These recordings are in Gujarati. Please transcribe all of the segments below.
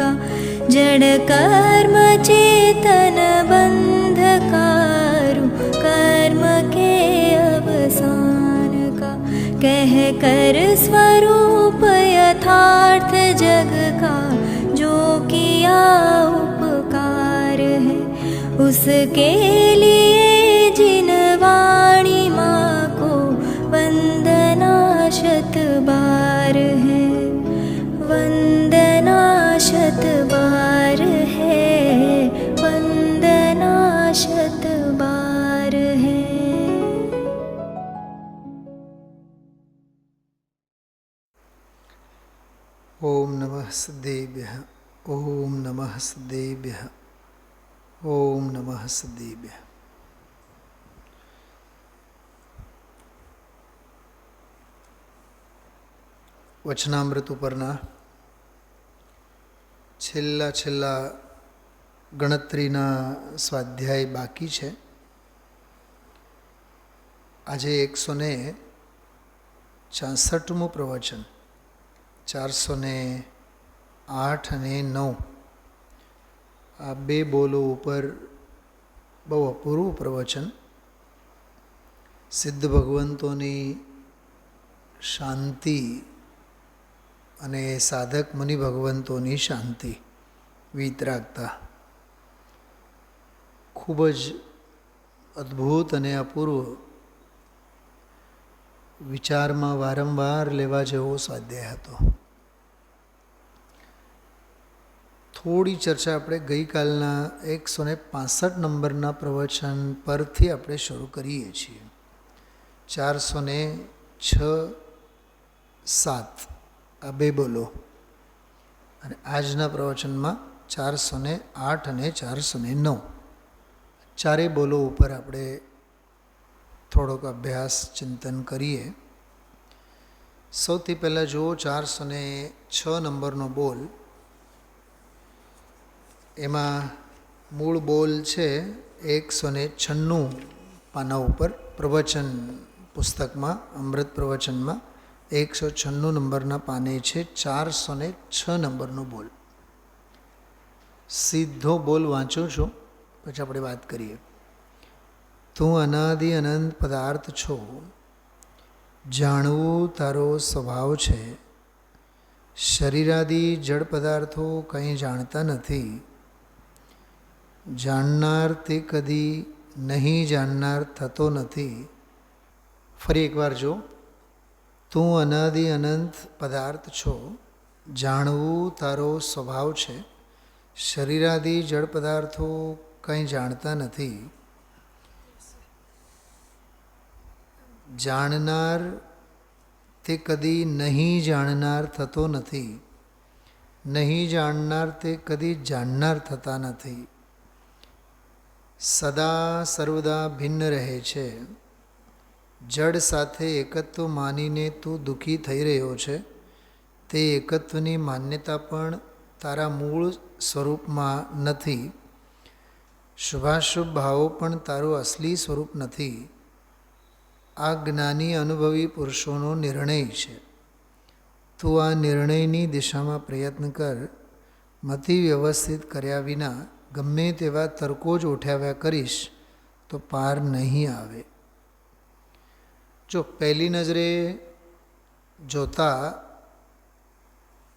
का जड़ कर्म चेतन बंधकारु कर्म के अवसान का कह कर स्वरूप यथार्थ जग का जो किया उपकार है उसके लिए जिन वाणी माँ को वंदना शत बार है वंदना शत बार है वंदना शत बार है। ओम नमः सदेभ्यः ओम नमः सदेभ्यः ओम नमः सदेभ्यः। વચનામૃત ઉપરના છેલ્લા ગણતરીના સ્વાધ્યાય બાકી છે. આજે 166મું પ્રવચન 408 અને 9 આ બે બોલો ઉપર બહુ અપૂર્વ પ્રવચન. સિદ્ધ ભગવંતોની શાંતિ અને સાધક મુનિ ભગવંતોની શાંતિ વિતરાગતા ખૂબ જ અદ્ભુત અને અપૂર્વ વિચારમાં વારંવાર લેવા જેવો સ્વાધ્યાય હતો. થોડી ચર્ચા આપણે ગઈકાલના 165 નંબરના પ્રવચન પરથી આપણે શરૂ કરીએ છીએ. 406-7 આ બે બોલો અને આજના પ્રવચનમાં 408 અને 409 ચારેય બોલો ઉપર આપણે થોડોક અભ્યાસ ચિંતન કરીએ. સૌથી પહેલાં જુઓ 406 નંબરનો બોલ. એમાં મૂળ બોલ છે 196 પાના ઉપર પ્રવચન પુસ્તકમાં અમૃત પ્રવચનમાં 196 નંબરના પાને છે 406 નંબરનો બોલ. સીધો બોલ વાંચું છું પછી આપણે વાત કરીએ. તું અનાદિ અનંત પદાર્થ છો, જાણવું તારો સ્વભાવ છે. શરીરાદિ જડ પદાર્થો કંઈ જાણતા નથી. જાણનાર તે કદી નહીં જાણનાર થતો નથી. ફરી એકવાર જો. તું અનાદિ અનંત પદાર્થ છો, જાણવું તારો સ્વભાવ છે. શરીરાદિ જડ પદાર્થો કંઈ જાણતા નથી. જાણનાર તે કદી નહીં જાણનાર થતો નથી. નહીં જાણનાર તે કદી જાણનાર થતા નથી. સદા સર્વદા ભિન્ન રહે છે. જડ સાથે એકત્વ માનીને તું દુઃખી થઈ રહ્યો છે. તે એકત્વની માન્યતા પણ તારા મૂળ સ્વરૂપમાં નથી. શુભાશુભ ભાવો પણ તારું અસલી સ્વરૂપ નથી. આ જ્ઞાની અનુભવી પુરુષોનો નિર્ણય છે. તું આ નિર્ણયની દિશામાં પ્રયત્ન કર. મતિ વ્યવસ્થિત કર્યા વિના ગમે તેવા તર્કો જ ઉઠાવ્યા કરીશ તો પાર નહીં આવે. જો પહેલી નજરે જોતા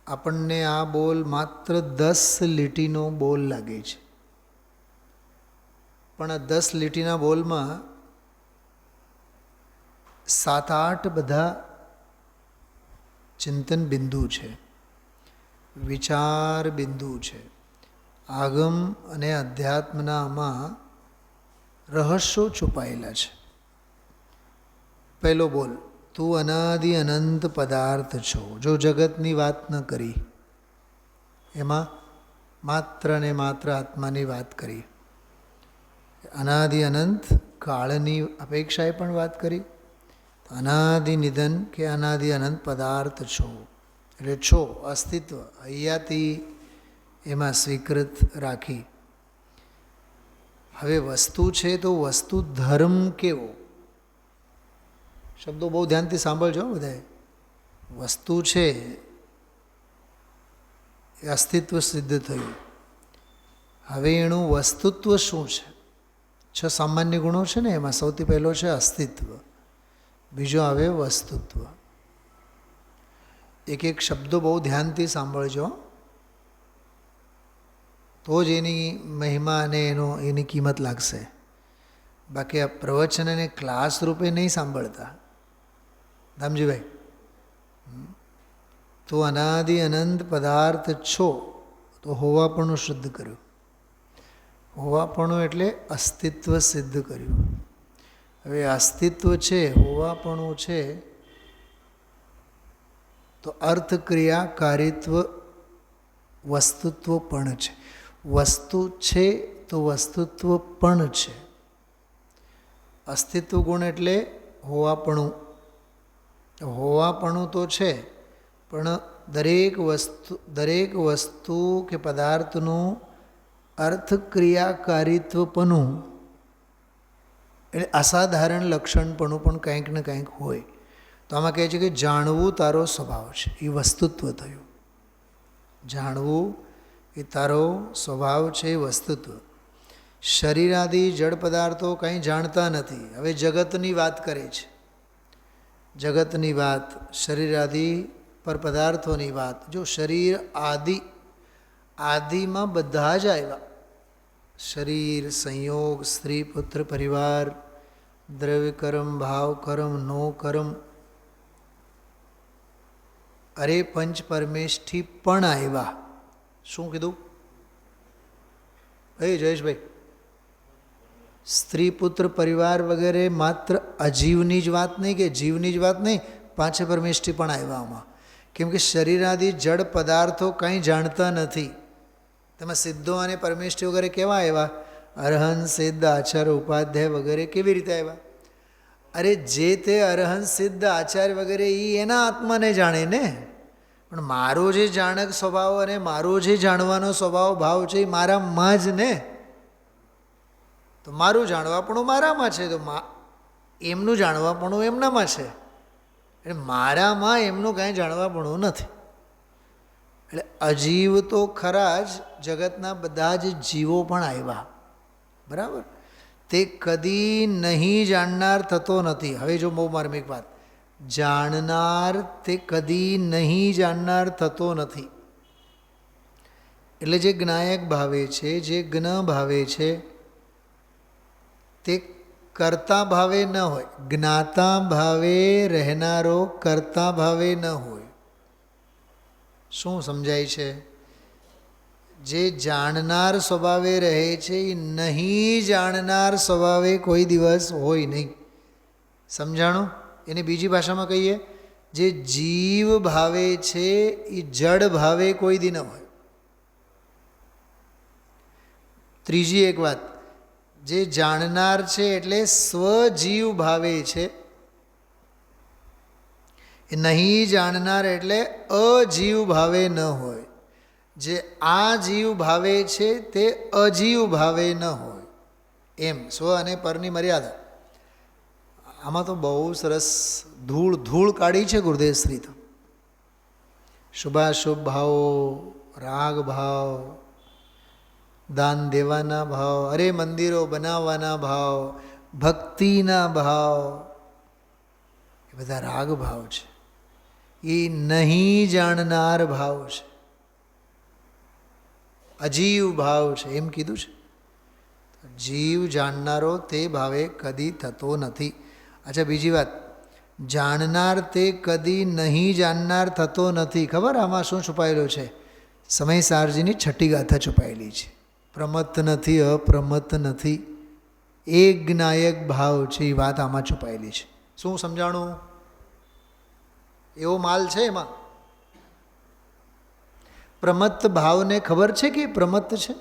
આપણને આ બોલ માત્ર 10 લીટીનો બોલ લાગે છે. પણ આ 10 લીટીના બોલમાં 7-8 બધા ચિંતન બિંદુ છે, વિચાર બિંદુ છે. આગમ અને અધ્યાત્મના આમાં રહસ્યો છુપાયેલા છે. પહેલો બોલ, તું અનાદિ અનંત પદાર્થ છો. જો જગતની વાત ન કરી, એમાં માત્ર ને માત્ર આત્માની વાત કરી. અનાદિ અનંત કાળની અપેક્ષાએ પણ વાત કરી. અનાદિ નિધન કે અનાદિ અનંત પદાર્થ છો એટલે છો અસ્તિત્વ. અહીંયાથી એમાં સ્વીકૃત રાખી. હવે વસ્તુ છે તો વસ્તુ ધર્મ કેવો? શબ્દો બહુ ધ્યાનથી સાંભળજો બધાએ. વસ્તુ છે એ અસ્તિત્વ સિદ્ધ થયું. હવે એનું વસ્તુત્વ શું છે? 6 સામાન્ય ગુણો છે ને, એમાં સૌથી પહેલો છે અસ્તિત્વ, બીજો આવે વસ્તુત્વ. એક એક શબ્દો બહુ ધ્યાનથી સાંભળજો, તો જ એની મહિમા અને એની કિંમત લાગશે. બાકી આ પ્રવચન અને ક્લાસ રૂપે નહીં સાંભળતા. દામજીભાઈ, તો અનાદિ અનંત પદાર્થ છો, તો હોવાપણું શુદ્ધ કર્યું. હોવાપણું એટલે અસ્તિત્વ સિદ્ધ કર્યું. હવે અસ્તિત્વ છે, હોવાપણું છે, તો અર્થ ક્રિયા કારિત્વ વસ્તુત્વ પણ છે. વસ્તુ છે તો વસ્તુત્વ પણ છે. અસ્તિત્વ ગુણ એટલે હોવાપણું. હોવાપણું તો છે, પણ દરેક વસ્તુ કે પદાર્થનું અર્થ ક્રિયાકારિત્વપણું એટલે અસાધારણ લક્ષણપણું પણ કંઈક ને કંઈક હોય. તો આમાં કહે છે કે જાણવું તારો સ્વભાવ છે, એ વસ્તુત્વ થયું. જાણવું એ તારો સ્વભાવ છે, એ વસ્તુત્વ. શરીરાદિ જડ પદાર્થો કંઈ જાણતા નથી. હવે જગતની વાત કરે છે, જગતની વાત, શરીરાદિ પર પદાર્થોની વાત. જો શરીર આદિમાં બધા જ આવ્યા. શરીર, સંયોગ, સ્ત્રી, પુત્ર, પરિવાર, દ્રવ્ય કર્મ, ભાવ કર્મ, નો કર્મ, અરે પંચ પરમેષ્ઠી પણ આવ્યા. શું કીધું ભાઈ જયેશભાઈ? સ્ત્રી, પુત્ર, પરિવાર વગેરે માત્ર અજીવની જ વાત નહીં, કે જીવની જ વાત નહીં, પાંચે પરમેષ્ઠી પણ આવ્યા આમાં. કેમ કે શરીરાદિ જડ પદાર્થો કંઈ જાણતા નથી. તેમાં સિદ્ધો અને પરમેષ્ઠી વગેરે કેવા આવ્યા? અરહંત, સિદ્ધ, આચાર્ય, ઉપાધ્યાય વગેરે કેવી રીતે આવ્યા? અરે જે તે અરહંત, સિદ્ધ, આચાર્ય વગેરે એ એના આત્માને જાણે ને, પણ મારો જે જાણક સ્વભાવ અને મારો જે જાણવાનો સ્વભાવ ભાવ છે એ મારામાં જ ને. તો મારું જાણવાપણું મારામાં છે, તો એમનું જાણવાપણું એમનામાં છે. એટલે મારામાં એમનું કાંઈ જાણવાપણું નથી. એટલે અજીવ તો ખરા જ, જગતના બધા જ જીવો પણ આવ્યા. બરાબર? તે કદી નહીં જાણનાર થતો નથી. હવે જો બહુ માર્મિક વાત, જાણનાર તે કદી નહીં જાણનાર થતો નથી. એટલે જે જ્ઞાયક ભાવે છે, જે જ્ઞ ભાવે છે, તે કર્તા ભાવે ન હોય. જ્ઞાતા ભાવે રહેનારો કર્તા ભાવે ન હોય. શું સમજાય છે? જે જાણનાર સ્વભાવે રહે છે એ નહીં જાણનાર સ્વભાવે કોઈ દિવસ હોય નહીં. સમજાણું? એને બીજી ભાષામાં કહીએ, જે જીવ ભાવે છે એ જડ ભાવે કોઈ દી ન હોય. ત્રીજી એક વાત, જે જાણનાર છે એટલે સ્વજીવ ભાવે છે, એ નહીં જાણનાર એટલે અજીવ ભાવે ન હોય. જે આ જીવ ભાવે છે તે અજીવ ભાવે ન હોય. એમ સ્વ અને પરની મર્યાદા. આમાં તો બહુ સરસ ધૂળ કાઢી છે ગુરુદેવશ્રી. તો શુભાશુભ ભાવો, રાગ ભાવ, દાન દેવાના ભાવ, અરે મંદિરો બનાવવાના ભાવ, ભક્તિના ભાવ, એ બધા રાગ ભાવ છે. એ નહીં જાણનાર ભાવ છે, અજીવ ભાવ છે, એમ કીધું છે. જીવ જાણનારો તે ભાવે કદી થતો નથી. અચ્છા, બીજી વાત, જાણનાર તે કદી નહીં જાણનાર થતો નથી. ખબર આમાં શું છુપાયેલું છે? સમય સારજીની છઠ્ઠી ગાથા છુપાયેલી છે. પ્રમત્ત નથી, અપ્રમત્ત નથી, એક જ્ઞાયક ભાવ છે, એ વાત આમાં છુપાયેલી છે. શું સમજાણું? એવો માલ છે એમાં. પ્રમત્ત ભાવને ખબર છે કે પ્રમત્ત છે.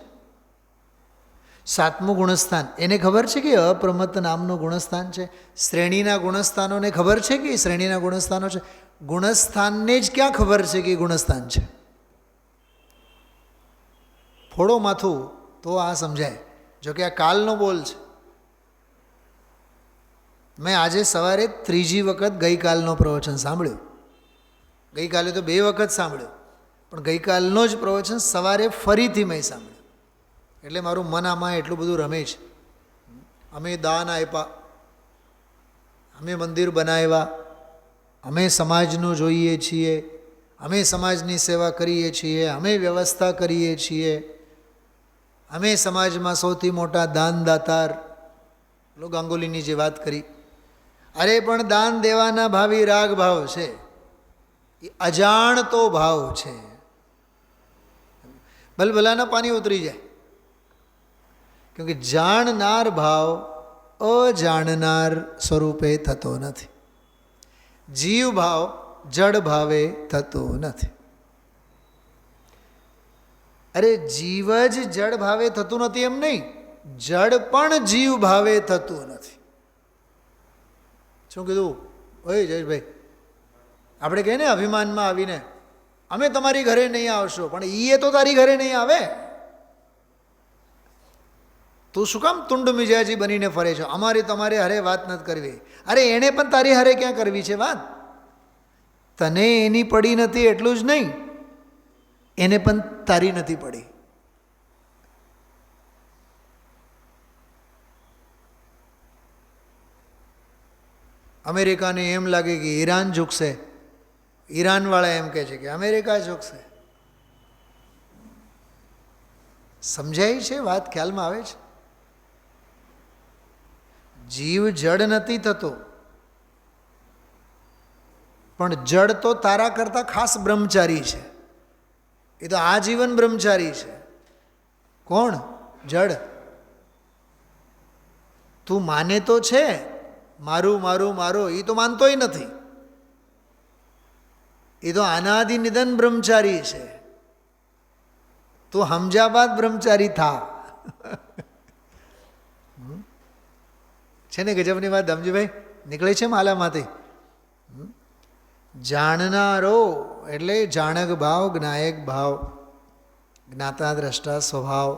સાતમું ગુણસ્થાન એને ખબર છે કે અપ્રમત્ત નામનું ગુણસ્થાન છે. શ્રેણીના ગુણસ્થાનોને ખબર છે કે શ્રેણીના ગુણસ્થાનો છે. ગુણસ્થાનને જ ક્યાં ખબર છે કે ગુણસ્થાન છે? ફોડો માથું તો આ સમજાય. જો કે આ કાલનો બોલ છે. મેં આજે સવારે ત્રીજી વખત ગઈકાલનો પ્રવચન સાંભળ્યું. ગઈકાલે તો 2 વખત સાંભળ્યું. પણ ગઈકાલનો જ પ્રવચન સવારે ફરીથી મેં સાંભળ્યો, એટલે મારું મન આમાં એટલું બધું રમે છે. અમે દાન આપ્યા, અમે મંદિર બનાવ્યા, અમે સમાજનું જોઈએ છીએ, અમે સમાજની સેવા કરીએ છીએ, અમે વ્યવસ્થા કરીએ છીએ, અમે સમાજમાં સૌથી મોટા દાનદાતાર. લો ગાંગુલીની જે વાત કરી, અરે પણ દાન દેવાના ભાવી રાગ ભાવ છે, એ અજાણતો ભાવ છે. ભલભલાના પાણી ઉતરી જાય, કેમકે જાણનાર ભાવ અજાણનાર સ્વરૂપે થતો નથી. જીવ ભાવ જડ ભાવે થતો નથી. અરે જીવ જ જડ ભાવે થતું નથી એમ નહીં, જડ પણ જીવ ભાવે થતું નથી. શું કીધું? ઓય જયેશભાઈ, આપણે કહીએ ને અભિમાનમાં આવીને, અમે તમારી ઘરે નહીં આવશો, પણ એ તો તારી ઘરે નહીં આવે. તું શું કામ તુંડ મિજાજી બનીને ફરે છો? અમારી તમારે હારે વાત નથી કરવી. અરે એણે પણ તારી હારે ક્યાં કરવી છે વાત? તને એની પડી નથી એટલું જ નહીં, એને પણ તારી નથી પડી. અમેરિકાને એમ લાગે કે ઈરાન ઝૂકશે, ઈરાનવાળા એમ કહે છે કે અમેરિકા ઝૂકશે. સમજાય છે વાત? ખ્યાલમાં આવે છે? જીવ જડ નથી થતો, પણ જડ તો તારા કરતા ખાસ બ્રહ્મચારી છે. એ તો આજીવન બ્રહ્મચારી છે. કોણ? જડ. તું માને તો છે મારું મારું મારો, એ તો માનતોય નથી. એ તો અનાદિ નિધન બ્રહ્મચારી છે. તું સમજ્યા બાદ બ્રહ્મચારી થા. છે ને ગજબની વાત? ધમજીભાઈ નીકળે છે માલામાંથી. જાણનારો એટલે જાણક ભાવ, જ્ઞાયક ભાવ, જ્ઞાતા દ્રષ્ટા સ્વભાવ,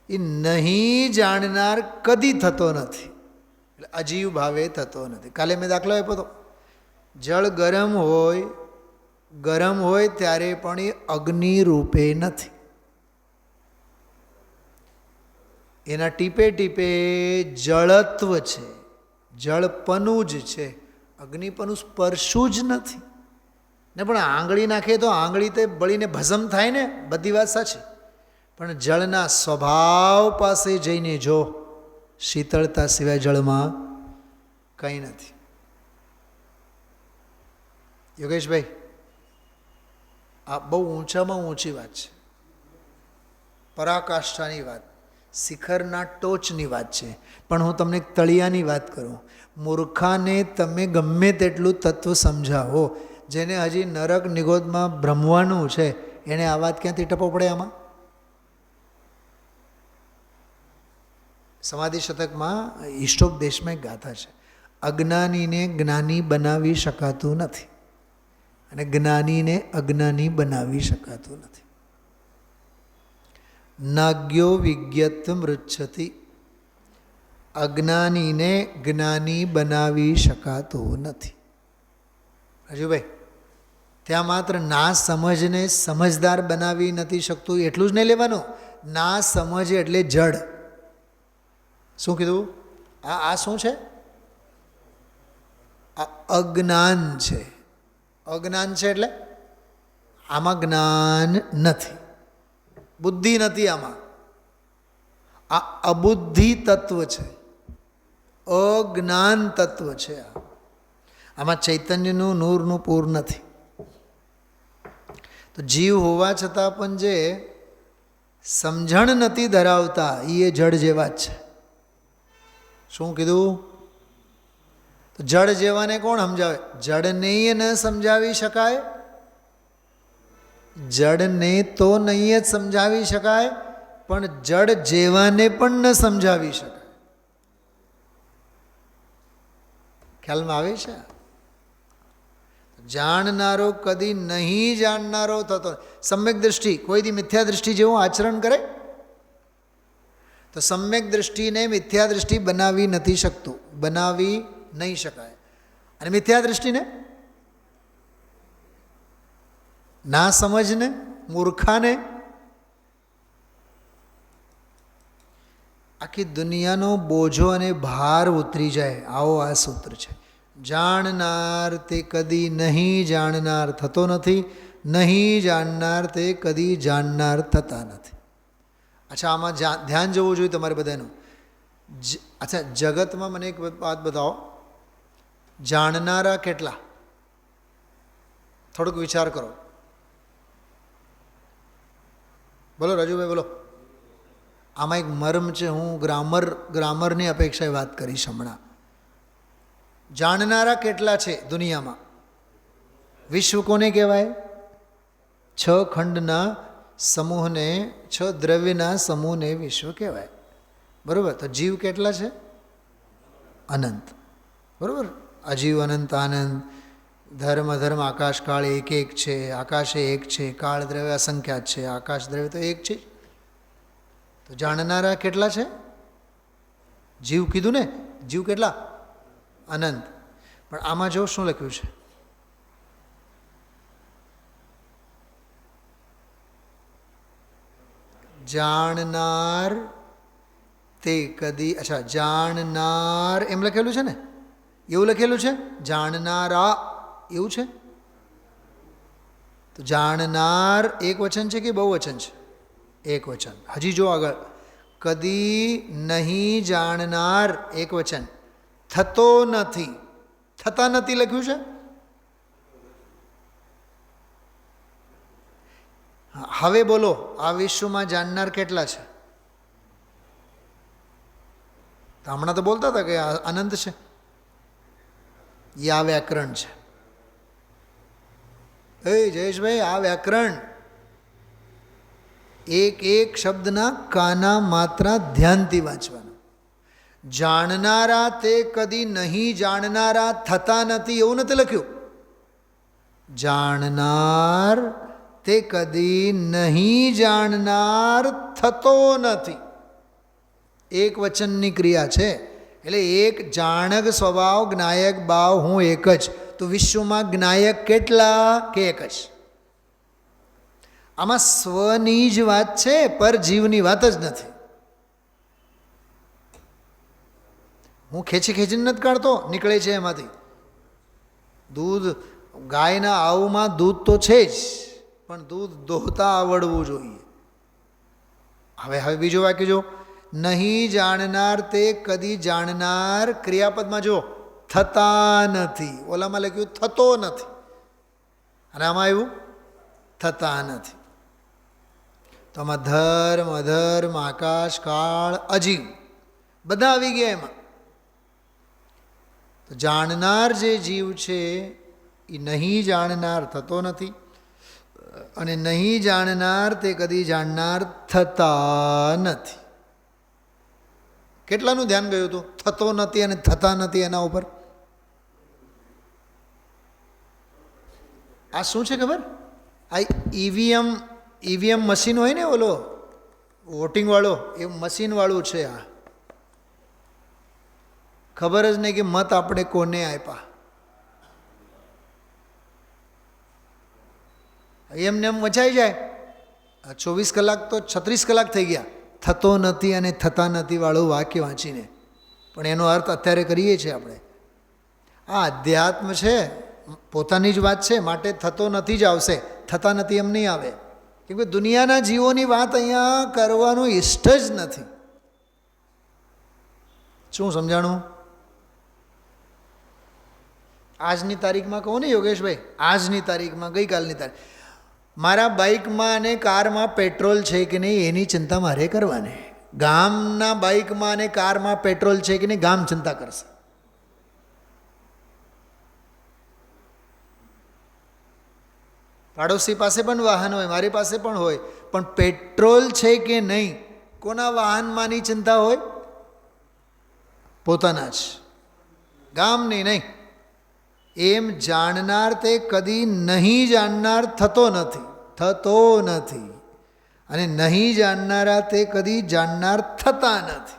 એ નહીં જાણનાર કદી થતો નથી, એટલે અજીવ ભાવે થતો નથી. કાલે મેં દાખલો આપ્યો હતો, જળ ગરમ હોય ત્યારે પણ એ અગ્નિ રૂપે નથી. એના ટીપે ટીપે જળત્વ છે, જળપનું જ છે, અગ્નિપનું સ્પર્શું જ નથી ને. પણ આંગળી નાખે તો આંગળી તે બળીને ભસ્મ થાય ને, બધી વાત સાચી, પણ જળના સ્વભાવ પાસે જઈને જો, શીતળતા સિવાય જળમાં કંઈ નથી. યોગેશભાઈ, આ બહુ ઊંચામાં ઊંચી વાત છે, પરાકાષ્ઠાની વાત, શિખરના ટોચની વાત છે. પણ હું તમને તળિયાની વાત કરું. મૂર્ખાને તમે ગમે તેટલું તત્વ સમજાવો, જેને હજી નરક નિગોદમાં ભ્રમવાનું છે, એને આ વાત ક્યાંથી ટપો પડે? આમાં સમાધિ શતકમાં ઈષ્ટોપદેશમાં એક ગાથા છે, અજ્ઞાનીને જ્ઞાની બનાવી શકાતું નથી અને જ્ઞાનીને અજ્ઞાની બનાવી શકાતું નથી. નાગ્યો વિજ્ઞત્વ મૃચ્છતિ, અજ્ઞાનીને જ્ઞાની બનાવી શકાતું નથી. રાજુભાઈ, ત્યાં માત્ર ના સમજને સમજદાર બનાવી નથી શકતું એટલું જ નહીં લેવાનું. ના સમજ એટલે જડ. શું કીધું? આ શું છે? આ અજ્ઞાન છે. અજ્ઞાન છે એટલે આમાં જ્ઞાન નથી, બુદ્ધિ નથી. આમાં આ અબુદ્ધિ તત્વ છે, અજ્ઞાન તત્વ છે. આમાં ચૈતન્યનું નૂરનું પૂર નથી. તો જીવ હોવા છતાં પણ જે સમજણ નથી ધરાવતા એ જડ જેવા જ છે. શું કીધું? તો જડ જેવાને કોણ સમજાવે? જડને ન સમજાવી શકાય, જડને તો નહીં જ સમજાવી શકાય, પણ જડ જેવાને પણ ન સમજાવી શકાય. ખ્યાલમાં આવે છે? જાણનારો કદી નહીં જાણનારો થતો. સમ્યક દૃષ્ટિ કોઈ દી મિથ્યા દૃષ્ટિ જેવું આચરણ કરે તો સમ્યક દૃષ્ટિને મિથ્યા દૃષ્ટિ બનાવી નથી શકતું, બનાવી નહીં શકાય. અને મિથ્યા દૃષ્ટિને, ના સમજને મૂર્ખાને આખી દુનિયાનો બોજો અને ભાર ઉતરી જાય આવો આ સૂત્ર છે. જાણનાર તે કદી નહીં જાણનાર થતો નથી, નહીં જાણનાર તે કદી જાણનાર થતા નથી. અચ્છા, આમાં ધ્યાન જવું જોઈએ તમારે બધાનું. અચ્છા, જગતમાં મને એક વાત બતાવો, જાણનારા કેટલા? થોડુંક વિચાર કરો. બોલો રાજુભાઈ, બોલો. આમાં એક મર્મ છે. હું ગ્રામરની અપેક્ષાએ વાત કરીશ હમણાં. જાણનારા કેટલા છે દુનિયામાં? વિશ્વ કોને કહેવાય? 6 ખંડના સમૂહને, 6 દ્રવ્યના સમૂહને વિશ્વ કહેવાય. બરાબર? તો જીવ કેટલા છે? અનંત. બરાબર? અજીવ, અનંત, આનંદ, ધર્મ, અધર્મ, આકાશ, કાળ એક એક છે. આકાશ એક છે, કાળ દ્રવ્ય અસંખ્યાત છે, આકાશ દ્રવ્ય તો એક છે. તો જાણનારા કેટલા છે? જીવ કીધું ને, જીવ કેટલા? અનંત. પણ આમાં જો શું લખ્યું છે? જાણનાર તે કદી, અચ્છા, જાણનાર એમ લખેલું છે ને? એવું લખેલું છે? જાણનારા એવું છે? તો જાણનાર એક વચન છે કે બહુ વચન છે? એક વચન. હજી જો આગળ, કદી નહીં જાણનાર એક વચન, થતો નથી, થતા નથી લખ્યું છે. હવે બોલો, આ વિશ્વમાં જાણનાર કેટલા છે? તો હમણાં તો બોલતા હતા કે અનંત છે. એ આ વ્યાકરણ છે. એ જયેશભાઈ, આ વ્યાકરણ એક એક શબ્દના કાના માત્રા ધ્યાનથી વાંચવાના. જાણનારા તે કદી નહીં જાણનારા થતા નથી એવું નથી લખ્યું. જાણનાર તે કદી નહીં જાણનાર થતો નથી. એક વચનની ક્રિયા છે. એટલે એક જાણક સ્વભાવ, જ્ઞાયક ભાવ, હું એક જ. તો વિશ્વમાં જ્ઞાયક કેટલા કે એક જ? આમાં સ્વની જ વાત છે, પર જીવની વાત જ નથી. હું ખેંચીને નથી કાઢતો, નીકળે છે એમાંથી દૂધ. ગાયના આવમાં દૂધ તો છે જ, પણ દૂધ દોહતા આવડવું જોઈએ. હવે બીજો વાક્ય જો, નહીં જાણનાર તે કદી જાણનાર, ક્રિયાપદમાં જો થતા નથી. ઓલામાં લખ્યું થતો નથી, અને આમાં આવ્યું થતા નથી. તો આમાં ધર્મ, અધર્મ, આકાશ, કાળ, અજીવ બધા આવી ગયા એમાં. તો જાણનાર જે જીવ છે એ નહીં જાણનાર થતો નથી, અને નહીં જાણનાર તે કદી જાણનાર થતા નથી. કેટલાનું ધ્યાન ગયું હતું? થતો નથી અને થતા નથી એના ઉપર. આ શું છે ખબર? આ ઈવીએમ મશીન હોય ને, ઓલો વોટિંગ વાળો, એ મશીન વાળું છે. આ ખબર જ નહીં કે મત આપણે કોને આપ્યા. એમને એમ વચાઈ જાય. 24 કલાક તો 36 કલાક થઈ ગયા થતો નથી અને થતા નથી વાળું વાક્ય વાંચીને. પણ એનો અર્થ અત્યારે કરીએ છીએ આપણે. આ અધ્યાત્મ છે, પોતાની જ વાત છે, માટે થતો નથી જ આવશે, થતા નથી એમ નહીં આવે. કેમ કે દુનિયાના જીવોની વાત અહીંયા કરવાનું ઇષ્ટ જ નથી. શું સમજાણું? આજની તારીખમાં કહો ને યોગેશભાઈ, આજની તારીખમાં, ગઈકાલની તારીખ, મારા બાઇકમાં અને કારમાં પેટ્રોલ છે કે નહીં એની ચિંતા મારે કરવાની. ગામના બાઇકમાં અને કારમાં પેટ્રોલ છે કે નહીં ગામ ચિંતા કરશે. પાડોશી પાસે પણ વાહન હોય, મારી પાસે પણ હોય, પણ પેટ્રોલ છે કે નહીં કોના વાહનમાંની ચિંતા હોય? પોતાના જ, ગામની નહીં. એમ જાણનાર તે કદી નહીં જાણનાર થતો નથી, અને નહીં જાણનારા તે કદી જાણનાર થતા નથી.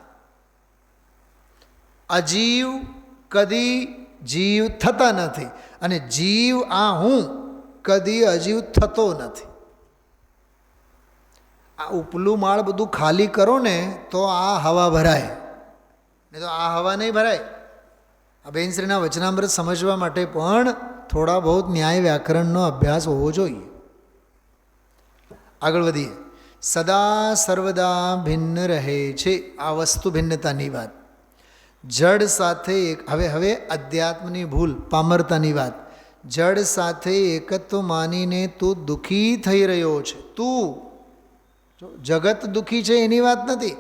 અજીવ કદી જીવ થતા નથી, અને જીવ આ હું કદી અજીવ થતો નથી. આ ઉપલું માળ બધું ખાલી કરો ને તો આ હવા ભરાય, નહીં તો આ હવા નહીં ભરાય. આ બેનશ્રીના વચનામૃત સમજવા માટે પણ થોડા બહુ ન્યાય વ્યાકરણનો અભ્યાસ હોવો જોઈએ. આગળ વધીએ. સદા સર્વદા ભિન્ન રહે છે, આ વસ્તુ ભિન્નતાની વાત. જડ સાથે હવે અધ્યાત્મની ભૂલ, પામરતાની વાત. જડ સાથે એકત્વ માનીને તું દુઃખી થઈ રહ્યો છે. તું જગત દુઃખી છે એની વાત નથી.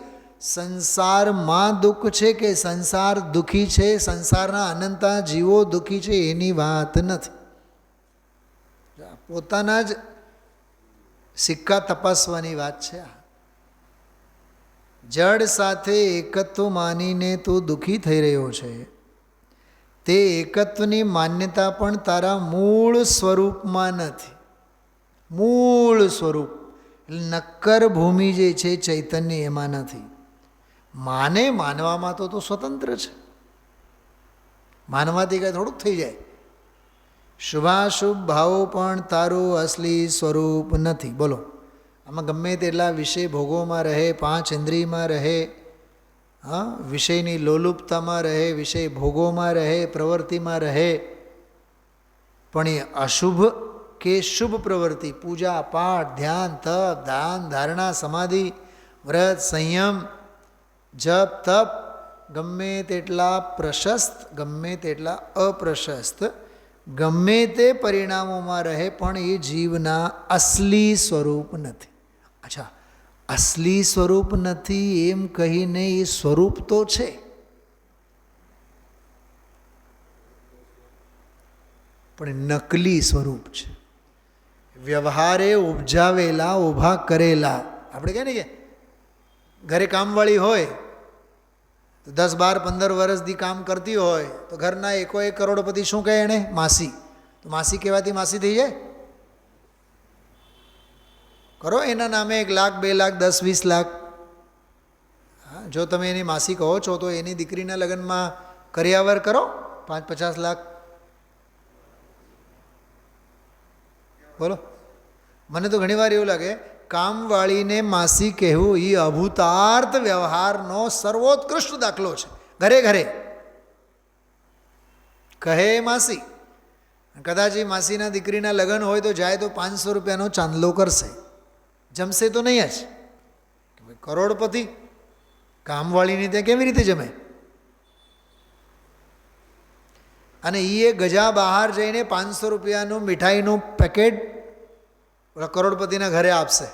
સંસારમાં દુઃખ છે કે સંસાર દુઃખી છે, સંસારના અનંતા જીવો દુઃખી છે એની વાત નથી. પોતાના જ સિક્કા તપાસવાની વાત છે. જડ સાથે એકત્વ માનીને તું દુઃખી થઈ રહ્યો છે. તે એકત્વની માન્યતા પણ તારા મૂળ સ્વરૂપમાં નથી. મૂળ સ્વરૂપ નક્કર ભૂમિ જે છે ચૈતન્ય એમાં નથી. માનવામાં તો સ્વતંત્ર છે, માનવાથી કાંઈ થોડુંક થઈ જાય. શુભાશુભ ભાવો પણ તારું અસલી સ્વરૂપ નથી. બોલો, આમાં ગમે તેટલા વિષય ભોગોમાં રહે, પાંચ ઇન્દ્રિયમાં રહે, વિષયની લોલુપતામાં રહે, વિષય ભોગોમાં રહે, પ્રવૃત્તિમાં રહે, પણ એ અશુભ કે શુભ પ્રવૃત્તિ, પૂજા પાઠ, ધ્યાન, તપ, દાન, ધારણા, સમાધિ, વ્રત, સંયમ, જપ, તપ, ગમે તેટલા પ્રશસ્ત, ગમે તેટલા અપ્રશસ્ત, ગમે તે પરિણામોમાં રહે, પણ એ જીવના અસલી સ્વરૂપ નથી. અચ્છા, અસલી સ્વરૂપ નથી એમ કહીને એ સ્વરૂપ તો છે. પણ નકલી સ્વરૂપ છે. વ્યવહારે ઉપજાવેલા, ઊભા કરેલા. આપણે કહે ને કે ઘરે કામવાળી હોય તો 10, 12, 15 વર્ષથી કામ કરતી હોય તો ઘરના એકો એક કરોડપતિ શું કહે એને? માસી. તો માસી કહેવાથી માસી થઈ જાય? કરો એના નામે 1 લાખ, 2 લાખ, 10, 20 લાખ. જો તમે એની માસી કહો છો તો એની દીકરીના લગ્નમાં કરિયાવર કરો 5, 50 લાખ. બોલો, મને તો ઘણીવાર એવું લાગે કામવાળીને માસી કહેવું એ અભૂતાર્થ વ્યવહારનો સર્વોત્કૃષ્ટ દાખલો છે. ઘરે ઘરે કહે માસી. કદાચ એ માસીના દીકરીના લગ્ન હોય તો જાય તો 500 રૂપિયાનો ચાંદલો કરશે, જમશે તો નહીં જ. કરોડપતિ કામવાળીની ત્યાં કેવી રીતે જમે? અને એ ગજા બહાર જઈને 500 રૂપિયાનું મીઠાઈનું પેકેટ કરોડપતિના ઘરે આપશે.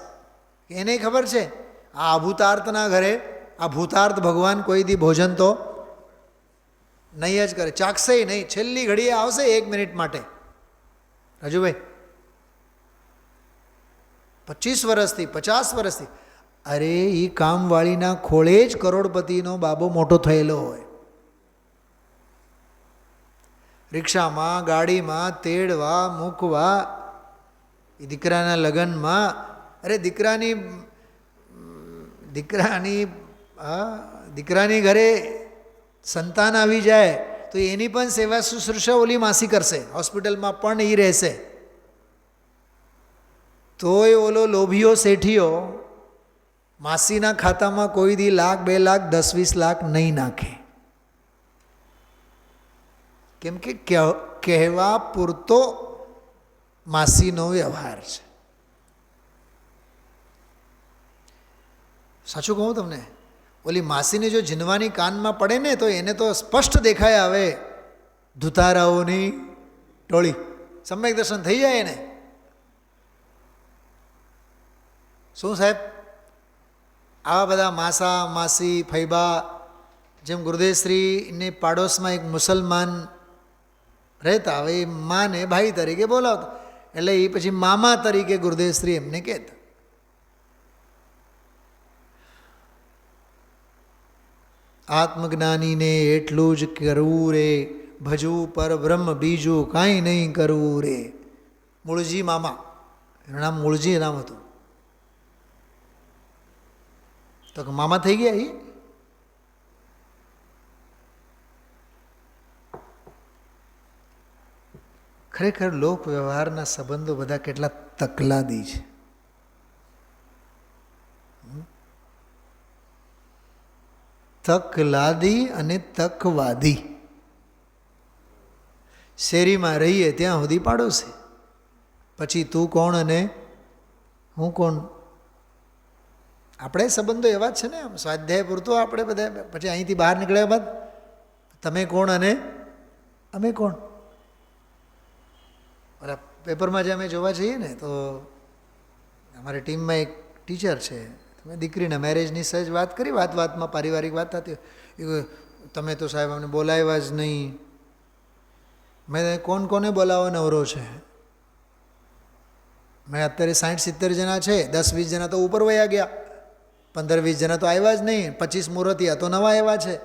એને ખબર છે આ અભૂતાર્થના ઘરે આ ભૂતાર્થ ભગવાન કોઈ દી ભોજન તો નહીં જ કરે, ચાખશે નહીં. છેલ્લી ઘડીએ આવશે 1 મિનિટ માટે. રાજુભાઈ 25 વર્ષથી 50 વર્ષથી, અરે એ કામવાળીના ખોળે જ કરોડપતિનો બાબો મોટો થયેલો હોય. રિક્ષામાં, ગાડીમાં તેડવા મૂકવા, એ દીકરાના લગ્નમાં. અરે દીકરાની ઘરે સંતાન આવી જાય તો એની પણ સેવા શુશ્રૂષા ઓલી માસી કરશે. હોસ્પિટલમાં પણ એ રહેશે. તોય ઓલો લોભીઓ શેઠીઓ માસીના ખાતામાં કોઈ દી 1 લાખ, 2 લાખ, 10, 20 લાખ નહીં નાખે. કેમ કે કહેવા પૂરતો માસીનો વ્યવહાર છે. સાચું કહું તમને, ઓલી માસીને જો જીનવાની કાનમાં પડે ને તો એને તો સ્પષ્ટ દેખાય આવે ધુતારાઓની ટોળી. સમ્યક દર્શન થઈ જાય એને. શું સાહેબ, આવા બધા માસા, માસી, ફૈબા, જેમ ગુરુદેવશ્રીને પાડોશમાં એક મુસલમાન રહેતા, હવે એ માને ભાઈ તરીકે બોલાવતા, એટલે એ પછી મામા તરીકે ગુરુદેવશ્રી એમને કહેતા. આત્મજ્ઞાનીને એટલું જ કરવું રે, ભજવું પર બ્રહ્મ બીજું કાંઈ નહીં કરવું રે. મૂળજી મામા, એનું નામ મૂળજી નામ હતું. તો મામા થઈ ગયા એ. ખરેખર લોક વ્યવહારના સંબંધો બધા કેટલા તકલાદી છે. તકલાદી અને તકવાદી. શેરીમાં રહીએ ત્યાં સુધી પાડોશી, પછી તું કોણ અને હું કોણ. આપણે સંબંધો એવા જ છે ને, આમ સ્વાધ્યાય પૂરતો આપણે બધા. પછી અહીંથી બહાર નીકળ્યા બાદ તમે કોણ અને અમે કોણ. ઓલા પેપરમાં જે અમે જોવા જઈએ ને, તો અમારી ટીમમાં એક ટીચર છે, તમે દીકરીના મેરેજની સહેજ વાત કરી, વાતમાં પારિવારિક વાત થતી હોય, તમે તો સાહેબ અમને બોલાવ્યા જ નહીં. મેં કોને બોલાવવા નવરો છે? મેં અત્યારે 60-70 જણા છે, 10-20 જણા તો ઉપર વયા ગયા, 15-20 જણા તો આવ્યા જ નહીં, 25 મુહૂર્તિયા તો નવા આવ્યા છે.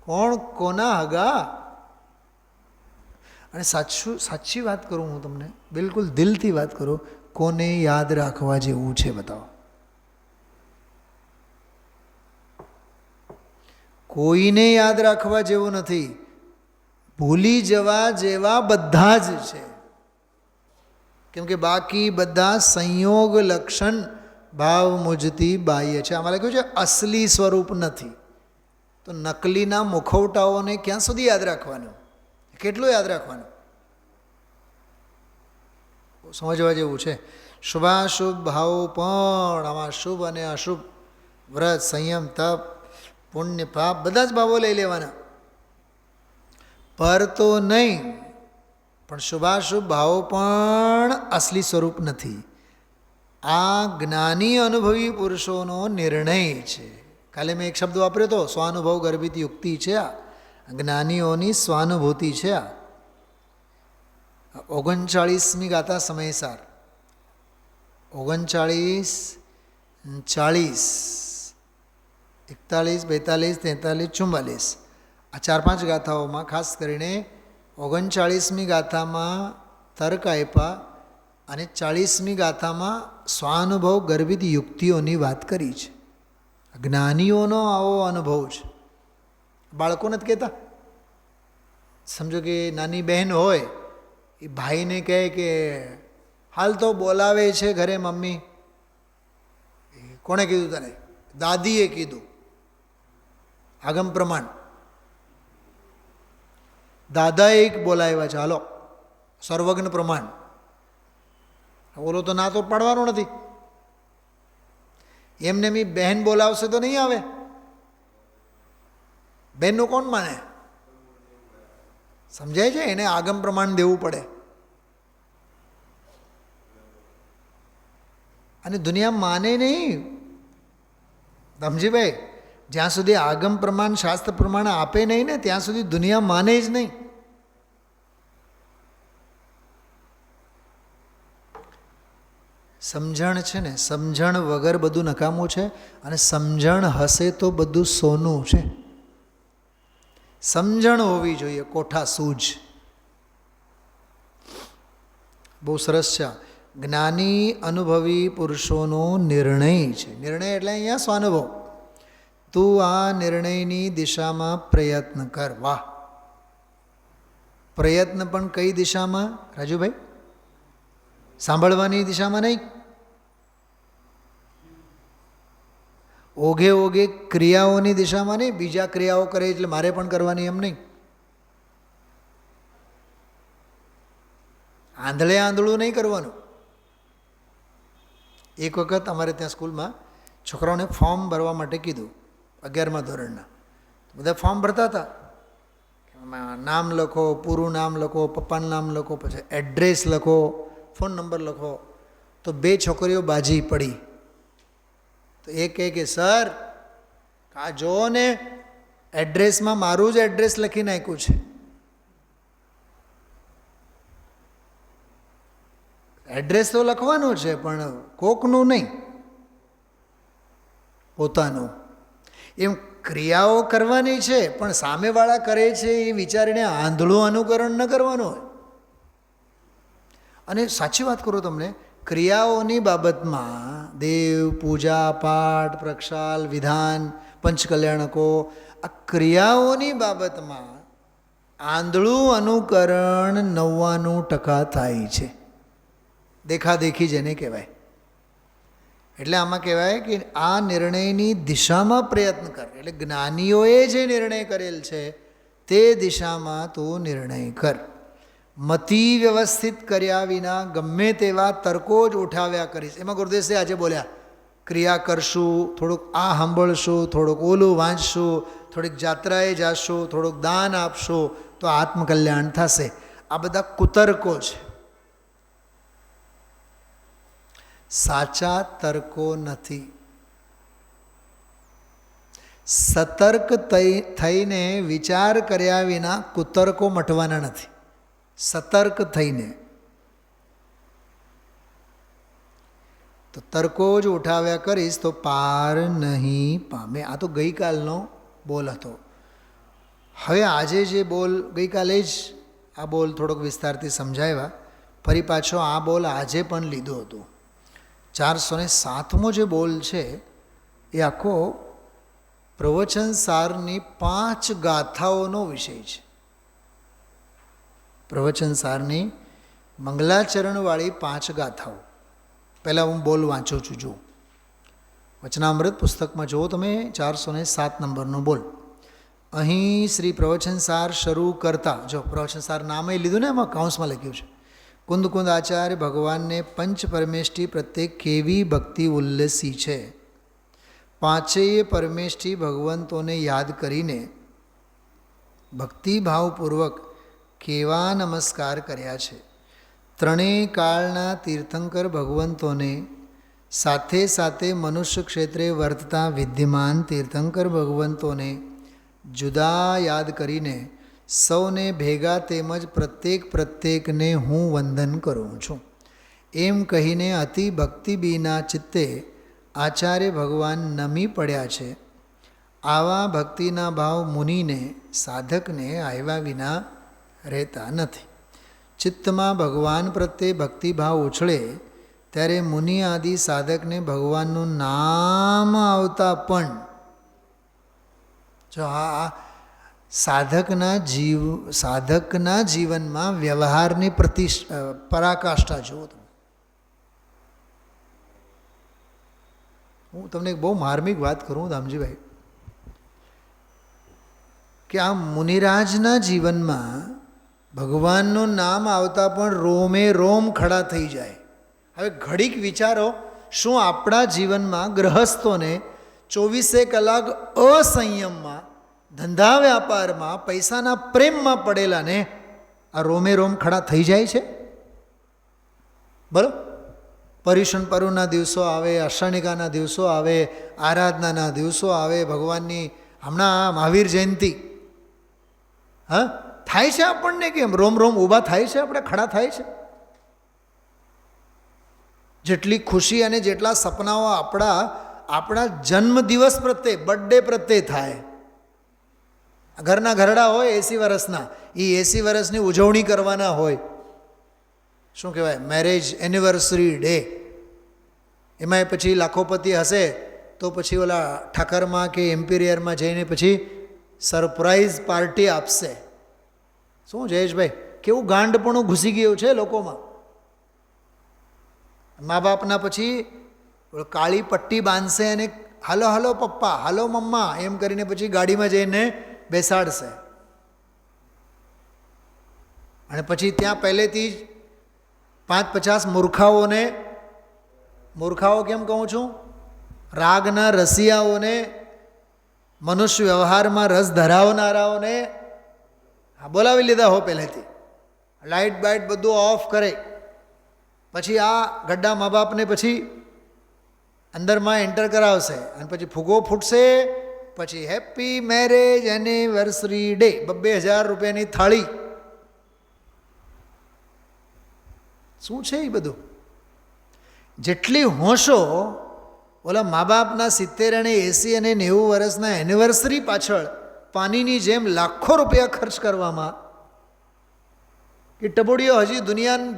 કોણ કોના હગા? અને સાચી વાત કરું હું તમને, બિલકુલ દિલથી વાત કરું, કોને યાદ રાખવા જેવું છે બતાવો? કોઈને યાદ રાખવા જેવું નથી. ભૂલી જવા જેવા બધા જ છે. કેમ કે બાકી બધા સંયોગ લક્ષણ ભાવ મુજતી બાહ્ય છે. આમાં લખ્યું છે અસલી સ્વરૂપ નથી. તો નકલીના મુખવટાઓને ક્યાં સુધી યાદ રાખવાનું? કેટલું યાદ રાખવાનું? સમજવા જેવું છે. શુભાશુભ ભાવો પણ આમાં શુભ અને અશુભ, વ્રત, સંયમ, તપ, પુણ્ય, પાપ બધા જ ભાવો લઈ લેવાના. પર તો નહીં, પણ શુભાશુભ ભાવો પણ અસલી સ્વરૂપ નથી. આ જ્ઞાની અનુભવી પુરુષોનો નિર્ણય છે. કાલે મેં એક શબ્દ વાપર્યો હતો, સ્વાનુભવ ગર્ભિત યુક્તિ છે. આ જ્ઞાનીઓની સ્વાનુભૂતિ છે. આ 39મી ગાથા સમયસાર 39, 40, 41, 42, 43, 44 આ 4-5 ગાથાઓમાં ખાસ કરીને 39મી ગાથામાં તર્ક આપ્યા અને 40મી ગાથામાં સ્વાનુભવ ગર્ભિત યુક્તિઓની વાત કરી છે. જ્ઞાનીઓનો આવો અનુભવ છે. બાળકો નથી કહેતા. સમજો કે નાની બહેન હોય, એ ભાઈને કહે કે હાલ તો બોલાવે છે ઘરે મમ્મી. કોણે કીધું તને? દાદીએ કીધું. આગમ પ્રમાણ. દાદાએ એક બોલાવ્યા છે, હાલો સર્વજ્ઞ પ્રમાણ. ઓલો તો ના તો પાડવાનો નથી. એમને મી બહેન બોલાવશે તો નહીં આવે. બહેનનું કોણ માને? સમજાય છે? એને આગમ પ્રમાણ દેવું પડે. અને દુનિયા માને નહીં. સમજીભાઈ, જ્યાં સુધી આગમ પ્રમાણ શાસ્ત્ર પ્રમાણ આપે નહીં ને ત્યાં સુધી દુનિયા માને જ નહીં. સમજણ છે ને, સમજણ વગર બધું નકામું છે. અને સમજણ હશે તો બધું સોનું છે. સમજણ હોવી જોઈએ, કોઠા સૂજ. બહુ સરસ છે. જ્ઞાની અનુભવી પુરુષોનો નિર્ણય છે. નિર્ણય એટલે અહીંયા સ્વાનુભવ. તું આ નિર્ણયની દિશામાં પ્રયત્ન કર. વાહ! પ્રયત્ન પણ કઈ દિશામાં રાજુભાઈ? સાંભળવાની દિશામાં નહીં. ઓઘે ઓઘે ક્રિયાઓની દિશામાં નહીં. બીજા ક્રિયાઓ કરે એટલે મારે પણ કરવાની એમ નહીં. આંધળે આંધળું નહીં કરવાનું. એક વખત અમારે ત્યાં સ્કૂલમાં છોકરાઓને ફોર્મ ભરવા માટે કીધું, 11મા ધોરણના. બધા ફોર્મ ભરતા હતા. નામ લખો, પૂરું નામ લખો, પપ્પાનું નામ લખો, પછી એડ્રેસ લખો, ફોન નંબર લખો. તો 2 છોકરીઓ બાજી પડી. તો એ કહે કે સર, આ જુઓ ને, એડ્રેસમાં મારું જ એડ્રેસ લખી નાખ્યું છે. એડ્રેસ તો લખવાનું છે પણ કોકનું નહીં, પોતાનું. એમ ક્રિયાઓ કરવાની છે પણ સામેવાળા કરે છે એ વિચારીને આંધળું અનુકરણ ન કરવાનું હોય. અને સાચી વાત કરું તમને, ક્રિયાઓની બાબતમાં દેવ, પૂજા, પાઠ, પ્રક્ષાલ, વિધાન, પંચકલ્યાણકો, આ ક્રિયાઓની બાબતમાં આંધળું અનુકરણ 99% થાય છે. દેખાદેખી જેને કહેવાય. એટલે આમાં કહેવાય કે આ નિર્ણયની દિશામાં પ્રયત્ન કર. એટલે જ્ઞાનીઓએ જે નિર્ણય કરેલ છે તે દિશામાં તું નિર્ણય કર. મતિ વ્યવસ્થિત કર્યા વિના ગમે તેવા તર્કો જ ઉઠાવ્યા કરીશ. એમાં ગુરુદેવસે આજે બોલ્યા, ક્રિયા કરશું, થોડુંક આ સાંભળશું, થોડુંક ઓલું વાંચશું, થોડીક જાત્રાએ જાશું, થોડુંક દાન આપશું તો આત્મકલ્યાણ થશે. આ બધા કુતર્કો છે, સાચા તર્કો નથી. સતર્ક થઈને વિચાર કર્યા વિના કુતર્કો મટવાના નથી. સતર્ક થઈને તો તર્કો જ ઉઠાવ્યા કરીશ તો પાર નહીં પામે. આ તો ગઈકાલનો બોલ હતો. હવે આજે જે બોલ, ગઈકાલે જ આ બોલ થોડોક વિસ્તારથી સમજાવ્યા, ફરી પાછો આ બોલ આજે પણ લીધો હતો. 407મો જે બોલ છે એ આખો પ્રવચન સારની 5 ગાથાઓનો વિષય છે. પ્રવચન સારની મંગલાચરણવાળી 5 ગાથાઓ. પહેલાં હું બોલ વાંચું છું. જુઓ, વચનામૃત પુસ્તકમાં જુઓ તમે, 407 નંબરનો બોલ. અહીં શ્રી પ્રવચન સાર શરૂ કરતા, જો પ્રવચન સાર નામે લીધું ને, એમાં કાઉન્સમાં લખ્યું છે, કુંદ કુંદ આચાર્ય ભગવાનને પંચ પરમેષ્ઠી પ્રત્યે કેવી ભક્તિ ઉલ્લસી છે. 5 પરમેષ્ઠી ભગવંતોને યાદ કરીને ભક્તિભાવપૂર્વક કેવા નમસ્કાર કર્યા છે. 3 કાળના તીર્થંકર ભગવંતોને સાથે સાથે મનુષ્ય ક્ષેત્રે વર્તતા વિદ્યમાન તીર્થંકર ભગવંતોને જુદા યાદ કરીને સૌને ભેગા તેમજ પ્રત્યેકને હું વંદન કરું છું. એમ કહીને અતિ ભક્તિબીના ચિત્તે આચાર્ય ભગવાન નમી પડ્યા છે. આવા ભક્તિના ભાવ મુનિને, સાધકને આવ્યા વિના રહેતા નથી. ચિત્તમાં ભગવાન પ્રત્યે ભક્તિભાવ ઉછળે ત્યારે મુનિ આદિ સાધકને ભગવાનનું નામ આવતા પણ, જો આ સાધકના જીવનમાં વ્યવહારની પરાકાષ્ઠા જુઓ તમે. હું તમને એક બહુ માર્મિક વાત કરું દામજીભાઈ, કે આ મુનિરાજના જીવનમાં ભગવાનનું નામ આવતા પણ રોમે રોમ ખડા થઈ જાય. હવે ઘડીક વિચારો, શું આપણા જીવનમાં ગ્રહસ્થોને 24 કલાક અસંયમમાં, ધંધા વ્યાપારમાં, પૈસાના પ્રેમમાં પડેલાને આ રોમે રોમ ખડા થઈ જાય છે? બરાબર, પર્યુષણ પર્વના દિવસો આવે, અષાઢિકાના દિવસો આવે, આરાધનાના દિવસો આવે, ભગવાનની હમણાં મહાવીર જયંતિ, હા થાય છે આપણને કેમ રોમ રોમ ઊભા થાય છે, આપણે ખડા થાય છે? જેટલી ખુશી અને જેટલા સપનાઓ આપણા જન્મદિવસ પ્રત્યે, બર્થડે પ્રત્યે થાય. ઘરના ઘરડા હોય 80 વર્ષના, એ 80 વર્ષની ઉજવણી કરવાના હોય, શું કહેવાય, મેરેજ એનિવર્સરી ડે. એમાંય પછી લાખોપતિ હશે તો પછી ઓલા ઠાકરમાં કે એમ્પિરિયરમાં જઈને પછી સરપ્રાઈઝ પાર્ટી આપશે. શું જયેશભાઈ, કેવું ગાંડપણું ઘૂસી ગયું છે લોકોમાં. મા બાપના પછી કાળી પટ્ટી બાંધશે અને હાલો હાલો પપ્પા, હાલો મમ્મા એમ કરીને પછી ગાડીમાં જઈને બેસાડશે. અને પછી ત્યાં પહેલેથી જ 5-50 મૂર્ખાઓ કેમ કહું છું, રાગના રસિયાઓને, મનુષ્ય વ્યવહારમાં રસ ધરાવનારાઓને બોલાવી લીધા હો પહેલેથી. લાઇટ બાઇટ બધું ઓફ કરે, પછી આ ગड्ढा મા બાપને પછી અંદરમાં એન્ટર કરાવશે અને પછી ફૂગો ફૂટશે, પછી હેપી મેરેજ એનિવર્સરી ડે, 2,000 રૂપિયાની થાળી. શું છે એ બધું? જેટલી હોશો ઓલા મા બાપના 70 અને 80 અને 90 વર્ષના એનિવર્સરી પાછળ પાણીની જેમ લાખો રૂપિયા ખર્ચ કરવામાં, કે ટબોડીઓ હજી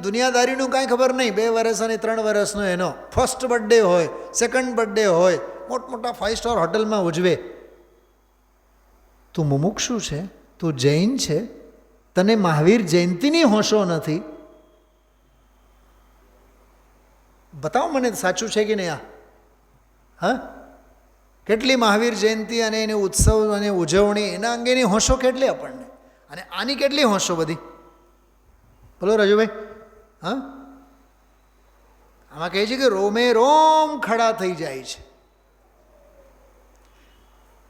દુનિયાદારીનું કાંઈ ખબર નહીં. 2 વર્ષ અને 3 વર્ષનો એનો ફર્સ્ટ બર્થડે હોય, સેકન્ડ બર્થડે હોય, મોટમોટા 5 સ્ટાર હોટલમાં ઉજવે. તું મુમુક્ષુ છે, તું જૈન છે, તને મહાવીર જયંતિની હોશો નથી? બતાવો મને સાચું છે કે નહીં? હા, કેટલી મહાવીર જયંતિ અને એની ઉત્સવ અને ઉજવણી એના અંગેની હોંશો કેટલી આપણને, અને આની કેટલી હોંશો બધી. બોલો રાજુભાઈ. હા, આમાં કહે છે કે રોમે રોમ ખડા થઈ જાય છે.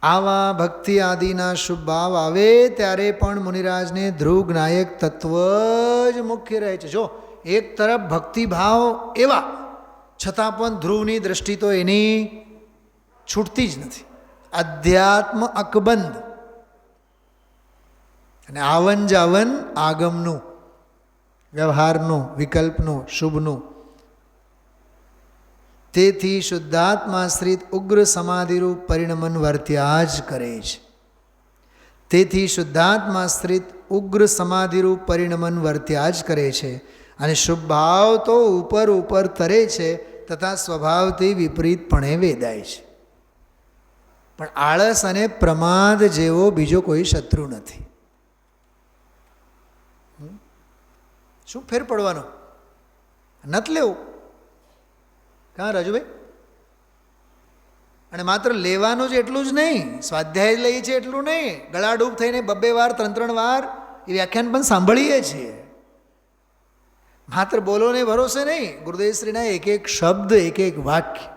આવા ભક્તિ આદિના શુભ ભાવ આવે ત્યારે પણ મુનિરાજને ધ્રુવ નાયક તત્વ જ મુખ્ય રહે છે. જો એક તરફ ભક્તિભાવ એવા છતાં પણ ધ્રુવની દ્રષ્ટિ તો એની છૂટતી જ નથી. અધ્યાત્મ અકબંધ અને આવન જાવન આગમનું, વ્યવહારનું, વિકલ્પનું, શુભનું. તેથી શુદ્ધાત્માશ્રિત ઉગ્ર સમાધિરૂપ પરિણમન વર્ત્યા જ કરે છે. તેથી શુદ્ધાત્માશ્રિત ઉગ્ર સમાધિરૂપ પરિણમન વર્ત્યા જ કરે છે. અને શુભ ભાવ તો ઉપર ઉપર તરે છે તથા સ્વભાવથી વિપરીતપણે વેદાય છે. પણ આળસ અને પ્રમાદ જેવો બીજો કોઈ શત્રુ નથી. શું ફેર પડવાનો? નથી લેવું. કાં રાજુભાઈ? અને માત્ર લેવાનું જ એટલું જ નહીં, સ્વાધ્યાય લઈએ છીએ એટલું નહીં, ગળાડૂબ થઈને 2 વાર 3 વાર એ વ્યાખ્યાન પણ સાંભળીએ છીએ. માત્ર બોલોને ભરોસે નહીં, ગુરુદેવશ્રીના એક એક શબ્દ, એક એક વાક્ય.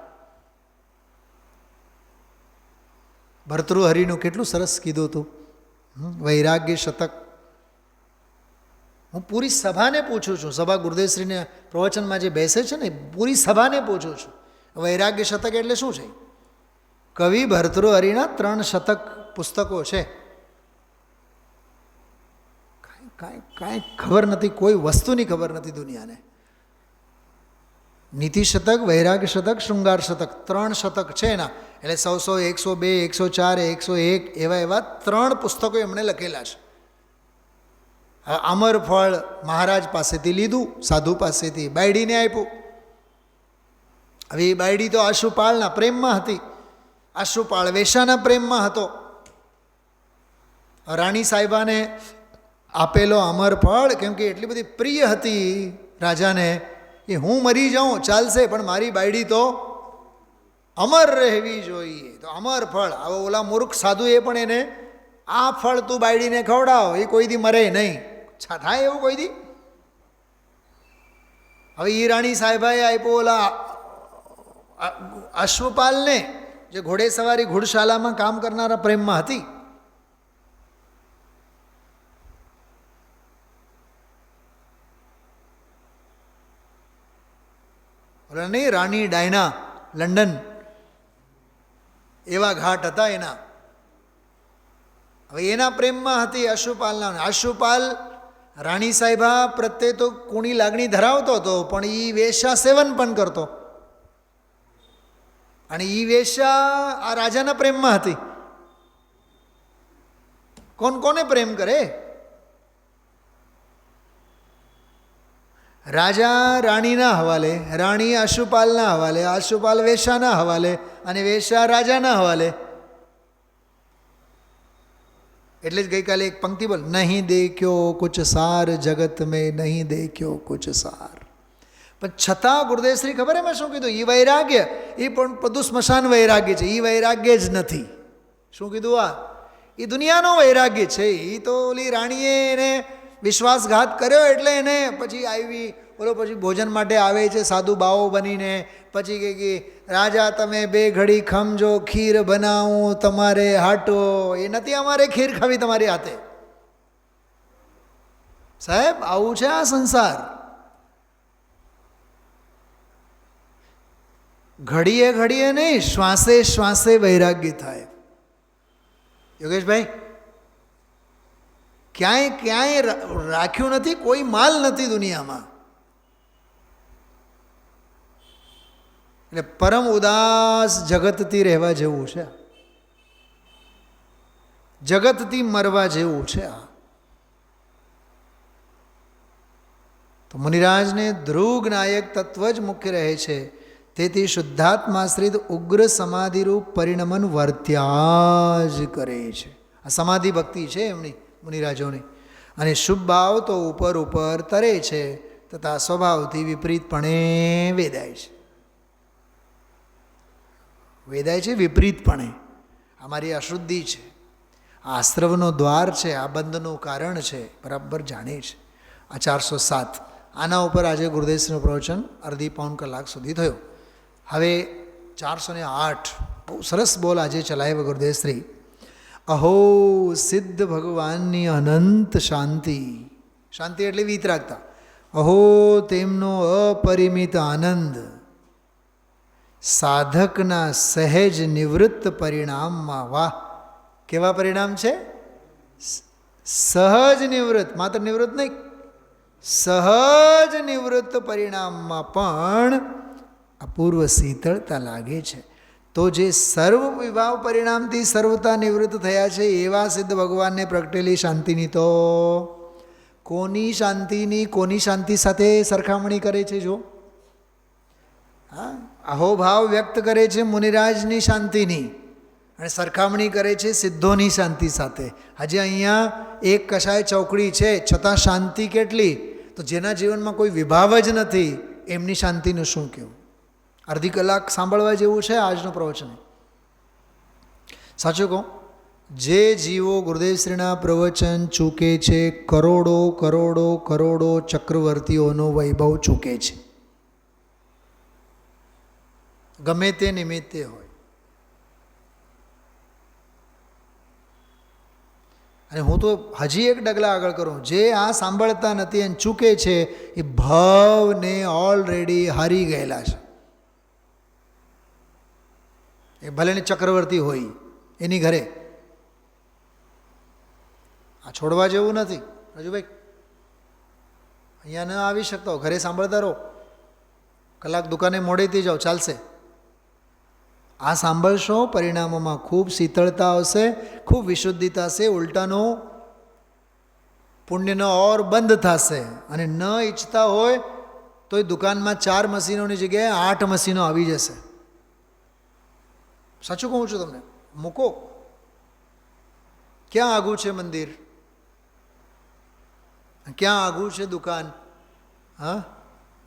ભર્તૃહરિનું કેટલું સરસ કીધું હતું, વૈરાગ્ય શતક. હું પૂરી સભાને પૂછું છું, સભા ગુરુદેવશ્રીને પ્રવચનમાં જે બેસે છે ને, પૂરી સભાને પૂછું છું, વૈરાગ્ય શતક એટલે શું છે? કવિ ભર્તૃહરિના 3 શતક પુસ્તકો છે. કાંઈ ખબર નથી, કોઈ વસ્તુની ખબર નથી દુનિયાને. નીતિ શતક, વૈરાગ્ય શતક, શૃંગાર શતક, 3 શતક છે એના. એટલે 100, 102, 104, 101 એવા 3 પુસ્તકો એમણે લખેલા છે. અમર ફળ મહારાજ પાસેથી લીધું, સાધુ પાસેથી, બાયડીને આપ્યું. હવે એ બાયડી તો આશુપાળના પ્રેમમાં હતી, આશુપાળ વેશાના પ્રેમમાં હતો. રાણી સાહેબાને આપેલો અમર ફળ કેમ કે એટલી બધી પ્રિય હતી રાજાને, એ હું મરી જાઉં ચાલશે પણ મારી બાયડી તો અમર રહેવી જોઈએ. તો અમર ફળ. હવે ઓલા મૂર્ખ સાધુએ પણ એને આ ફળ તું બાયડીને ખવડાવ, એ કોઈ દી મરે નહીં. થાય એવું કોઈ દી? હવે એ રાણી સાહેબાએ આપ્યો ઓલા અશ્વપાલને, જે ઘોડે સવારી ઘોડશાલામાં કામ કરનારા પ્રેમમાં હતી. નહીં, રાણી ડાયના, લંડન, એવા ઘાટ હતા એના. હવે એના પ્રેમમાં હતી અશ્વપાલના. અશ્વપાલ રાણી સાહેબા પ્રત્યે તો કુણી લાગણી ધરાવતો હતો, પણ એ વેશ્યા સેવન પણ કરતો. અને એ વેશ્યા આ રાજાના પ્રેમમાં હતી. કોને પ્રેમ કરે? રાજા રાણીના હવાલે, રાણી આશુપાલના હવાલે, આશુપાલ વેશ્યાના હવાલે, અને વેશ્યા રાજાના હવાલે. એટલે જ ગઈકાલે એક પંક્તિ બોલ, નહીં દેખ્યો કુછ સાર જગત મેં, નહીં દેખ્યો કુછ સાર. પણ છતાં ગુરુદેવશ્રી ખબર એમાં શું કીધું? એ વૈરાગ્ય, એ પણ બધું સ્મશાન વૈરાગ્ય છે. એ વૈરાગ્ય જ નથી. શું કીધું? એ દુનિયાનો વૈરાગ્ય છે. એ તો ઓલી રાણીએ એને વિશ્વાસઘાત કર્યો એટલે એને પછી આવી બોલો, પછી ભોજન માટે આવે છે સાધુ બાવો બનીને. પછી કે રાજા તમે 2 ઘડી ખમજો, ખીર બનાવું તમારે હાટો. એ નથી અમારે ખીર ખાવી તમારી હાથે. સાહેબ આવું છે આ સંસાર. ઘડીએ ઘડીએ નહીં, શ્વાસે શ્વાસે વૈરાગ્ય થાય. યોગેશભાઈ, ક્યાંય રાખ્યું નથી, કોઈ માલ નથી દુનિયામાં. એટલે પરમ ઉદાસ જગતથી રહેવા જેવું છે, જગતથી મરવા જેવું છે આ. તો મુનિરાજને ધ્રુવ નાયક તત્વ જ મુખ્ય રહે છે. તેથી શુદ્ધાત્માશ્રિત ઉગ્ર સમાધિરૂપ પરિણમન વર્ત્યા જ કરે છે. આ સમાધિ ભક્તિ છે એમની, મુનિરાજોની. અને શુભ ભાવ તો ઉપર ઉપર તરે છે તથા સ્વભાવથી વિપરીતપણે વેદાય છે. વેદાય છે વિપરીતપણે. આ મારી અશુદ્ધિ છે, આશ્રવનો દ્વાર છે, આ બંધનું કારણ છે, બરાબર જાણે છે. આ 407 આના ઉપર આજે ગુરુદેવશ્રીનું પ્રવચન અડધી પાઉન કલાક સુધી થયો. હવે 408 બહુ સરસ બોલ આજે ચલાવ્યો ગુરુદેવશ્રી. અહો સિદ્ધ ભગવાનની અનંત શાંતિ. શાંતિ એટલે વિતરાગતા. અહો તેમનો અપરિમિત આનંદ સાધકના સહેજ નિવૃત્ત પરિણામમાં. વાહ, કેવા પરિણામ છે? સહજ નિવૃત્ત, માત્ર નિવૃત્ત નહીં, સહજ નિવૃત્ત પરિણામમાં પણ અપૂર્વ શીતળતા લાગે છે. તો જે સર્વ વિભાવ પરિણામથી સર્વતા નિવૃત્ત થયા છે એવા સિદ્ધ ભગવાનને પ્રગટેલી શાંતિની તો કોની શાંતિની, કોની શાંતિ સાથે સરખામણી કરે છે? જો હા, અહોભાવ વ્યક્ત કરે છે મુનિરાજની શાંતિની અને સરખામણી કરે છે સિદ્ધોની શાંતિ સાથે. આજે અહીંયા એક કશાય ચોકડી છે છતાં શાંતિ કેટલી? તો જેના જીવનમાં કોઈ વિભાવ જ નથી એમની શાંતિનું શું કહેવું? અડધી કલાક સાંભળવા જેવું છે આજનું પ્રવચન. સાચું કહું, જે જીવો ગુરુદેવશ્રીના પ્રવચન ચૂકે છે કરોડો કરોડો કરોડો ચક્રવર્તીઓનો વૈભવ ચૂકે છે, ગમે તે નિમિત્તે હોય. અને હું તો હજી એક ડગલા આગળ કરું, જે આ સાંભળતા નથી અને ચૂકે છે એ ભાવને ઓલરેડી હારી ગયેલા છે. એ ભલે ને ચક્રવર્તી હોય એની ઘરે. આ છોડવા જેવું નથી રાજુભાઈ. અહીંયા ન આવી શકતો, ઘરે સાંભળતા રહો, કલાક દુકાને મોડેથી જાઓ, ચાલશે. આ સાંભળશો, પરિણામોમાં ખૂબ શીતળતા આવશે, ખૂબ વિશુદ્ધિતા હશે, ઉલટાનો પુણ્યનો ઓર બંધ થશે. અને ન ઈચ્છતા હોય તો એ દુકાનમાં 4 મશીનોની જગ્યાએ 8 મશીનો આવી જશે. સાચું કહું છું તમને. મૂકો, ક્યાં આગું છે મંદિર, ક્યાં આગું છે દુકાન? હા,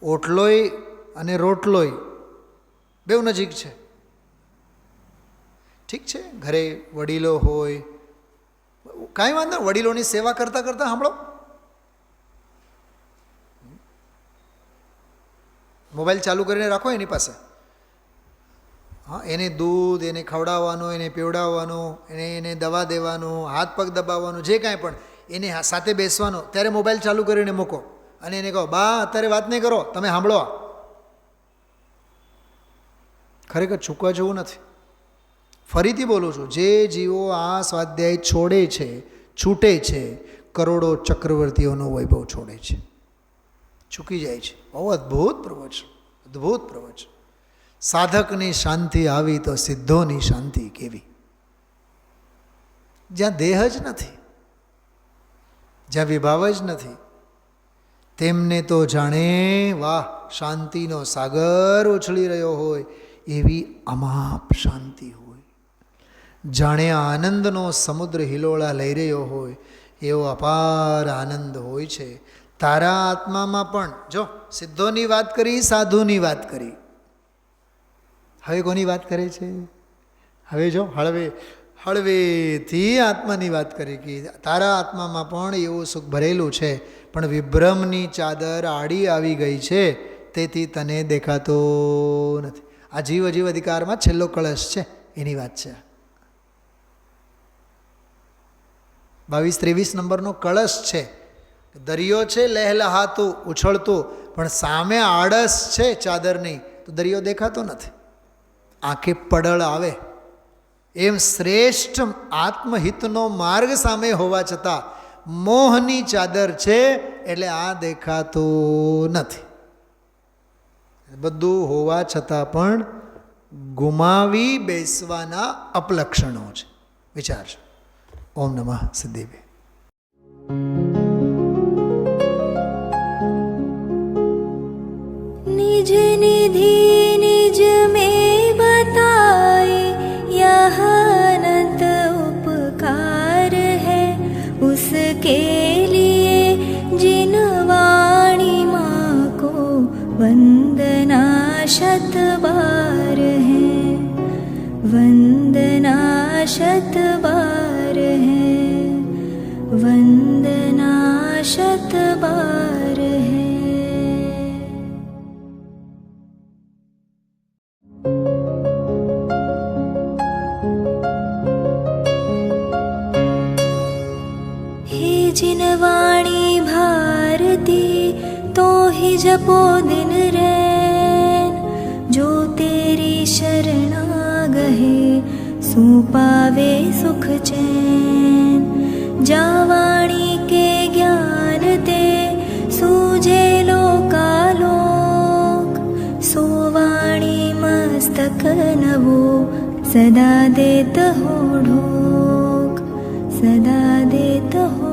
ઓટલોય અને રોટલોય બેવ નજીક છે. ઠીક છે, ઘરે વડીલો હોય, કાંઈ વાંધો, વડીલોની સેવા કરતાં કરતાં સાંભળો. મોબાઈલ ચાલુ કરીને રાખો એની પાસે. હા, એને દૂધ, એને ખવડાવવાનું, એને પીવડાવવાનું, એને દવા દેવાનું, હાથ પગ દબાવવાનું, જે કાંઈ પણ, એને સાથે બેસવાનું. ત્યારે મોબાઈલ ચાલુ કરીને મૂકો અને એને કહો, બા અત્યારે વાત નહીં કરો, તમે સાંભળો. ખરેખર ચૂકવા જેવું નથી. ફરીથી બોલું છું, જે જીવો આ સ્વાધ્યાય છોડે છે, છૂટે છે, કરોડો ચક્રવર્તીઓનો વૈભવ છોડે છે, ચૂકી જાય છે. બહુ અદ્ભુત પ્રવચન, અદ્ભુત પ્રવચન. સાધકની શાંતિ આવી તો સિદ્ધોની શાંતિ કેવી? જ્યાં દેહ જ નથી, જ્યાં વિભાવ જ નથી, તેમને તો જાણે વાહ શાંતિનો સાગર ઉછળી રહ્યો હોય એવી અમાપ શાંતિ હોય. જાણે આનંદનો સમુદ્ર હિલોળા લઈ રહ્યો હોય એવો અપાર આનંદ હોય છે. તારા આત્મામાં પણ જો સિદ્ધોની વાત કરી, સાધુની વાત કરી, હવે કોની વાત કરે છે? હવે જો હળવેથી આત્માની વાત કરી કે તારા આત્મામાં પણ એવું સુખ ભરેલું છે, પણ વિભ્રમની ચાદર આડી આવી ગઈ છે, તેથી તને દેખાતો નથી. આ જીવ અજીવ અધિકારમાં છેલ્લો કળશ છે એની વાત છે. 22-23 નંબરનો કળશ છે. દરિયો છે લહેલહાતું, ઉછળતું, પણ સામે આળસ છે ચાદરની, તો દરિયો દેખાતો નથી, આંખે પડળ આવે. એમ શ્રેષ્ઠ આત્મહિતનો માર્ગ સામે હોવા છતાં મોહની ચાદર છે એટલે આ દેખાતું નથી. બધું હોવા છતાં પણ ગુમાવી બેસવાના અપલક્ષણો છે. વિચારજો. ઓમ નમઃ સિદ્ધિભે. निज निधि निज में बताए यह अनंत उपकार है, उसके लिए जिन वाणी माँ को वंदना शत बार है. शत बार है, वंदना शत बार है। हे जिनवाणी भारती तो ही जपो दिन रैन, जो तेरी शरणा गहे सो पावे सुख चैन। जावाणी के ज्ञान ते सूझे लोकालोक, सोवाणी मस्तक नवो सदा देत हो ढोक, सदा देत हो